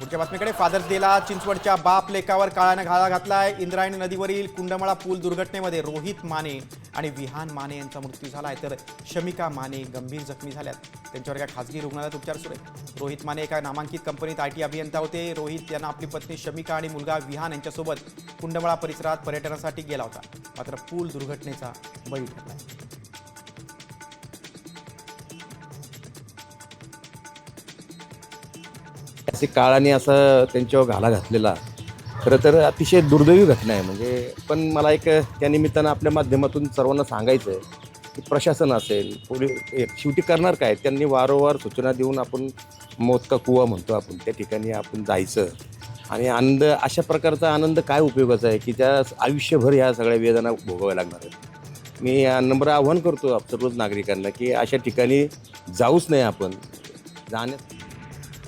पुढच्या बातमीकडे फादर्स डेला चिंचवडच्या बाप लेकावर काळानं घाला घातलाय। इंद्रायणी नदीवरील कुंडमळा पूल दुर्घटनेमध्ये रोहित माने आणि विहान माने यांचा मृत्यू झालाय, तर शमिका माने गंभीर जखमी झाल्यात। त्यांच्यावर एका खासगी रुग्णालयात उपचार सुरू आहेत। रोहित माने एका नामांकित कंपनीत IT अभियंता होते। रोहित यांना आपली पत्नी शमिका आणि मुलगा विहान यांच्यासोबत कुंडमळा परिसरात पर्यटनासाठी गेला होता, मात्र पूल दुर्घटनेचा बळी ठरला। असे काळाने असं त्यांच्यावर घाला घातलेला खरं तर अतिशय दुर्दैवी घटना आहे। म्हणजे पण मला एक त्या निमित्तानं आपल्या माध्यमातून सर्वांना सांगायचं आहे की प्रशासन असेल, पोलीस शेवटी करणार काय, त्यांनी वारंवार सूचना देऊन आपण मौत का कुवा म्हणतो आपण, त्या ठिकाणी आपण जायचं आणि आनंद, अशा प्रकारचा आनंद काय उपयोगाचा आहे की त्या आयुष्यभर ह्या सगळ्या वेदना भोगाव्या लागणार आहेत। मी नम्र आव्हान करतो सर्वच नागरिकांना की अशा ठिकाणी जाऊच नाही आपण, जाण्यास